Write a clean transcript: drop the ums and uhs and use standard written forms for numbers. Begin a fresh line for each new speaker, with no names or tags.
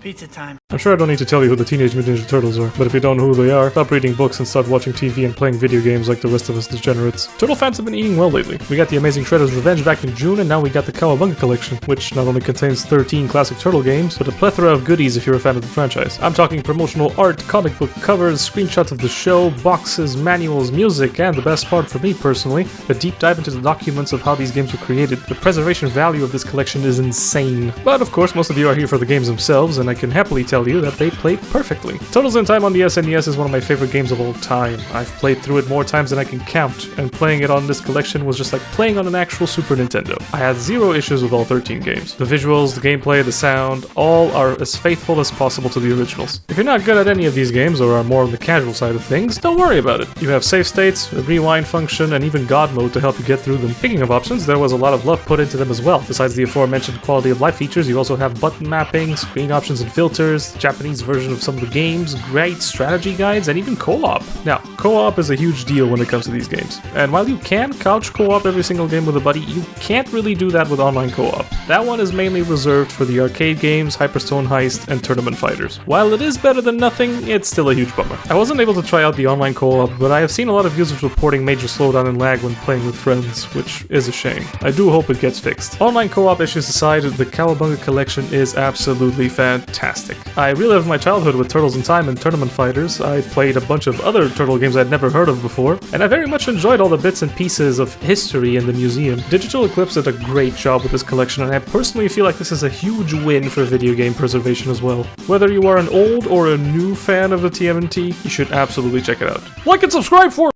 Pizza time.
I'm sure I don't need to tell you who the Teenage Mutant Ninja Turtles are, but if you don't know who they are, stop reading books and start watching TV and playing video games like the rest of us degenerates. Turtle fans have been eating well lately. We got the Amazing Shredder's Revenge back in June, and now we got the COWABUNGA collection, which not only contains 13 classic Turtle games, but a plethora of goodies if you're a fan of the franchise. I'm talking promotional art, comic book covers, screenshots of the show, boxes, manuals, music, and the best part for me personally, a deep dive into the documents of how these games were created. The preservation value of this collection is insane. But of course, most of you are here for the games themselves, and I can happily tell you that they played perfectly. Turtles in Time on the SNES is one of my favorite games of all time. I've played through it more times than I can count, and playing it on this collection was just like playing on an actual Super Nintendo. I had zero issues with all 13 games. The visuals, the gameplay, the sound, all are as faithful as possible to the originals. If you're not good at any of these games or are more on the casual side of things, don't worry about it. You have save states, a rewind function, and even God mode to help you get through them. Speaking of options, there was a lot of love put into them as well. Besides the aforementioned quality of life features, you also have button mapping, screen options and filters, Japanese version of some of the games, great strategy guides, and even co-op. Now, co-op is a huge deal when it comes to these games. And while you can couch co-op every single game with a buddy, you can't really do that with online co-op. That one is mainly reserved for the arcade games, Hyperstone Heist, and Tournament Fighters. While it is better than nothing, it's still a huge bummer. I wasn't able to try out the online co-op, but I have seen a lot of users reporting major slowdown and lag when playing with friends, which is a shame. I do hope it gets fixed. Online co-op issues aside, the COWABUNGA collection is absolutely fantastic. I relived my childhood with Turtles in Time and Tournament Fighters. I played a bunch of other Turtle games I'd never heard of before, and I very much enjoyed all the bits and pieces of history in the museum. Digital Eclipse did a great job with this collection, and I personally feel like this is a huge win for video game preservation as well. Whether you are an old or a new fan of the TMNT, you should absolutely check it out. Like and subscribe for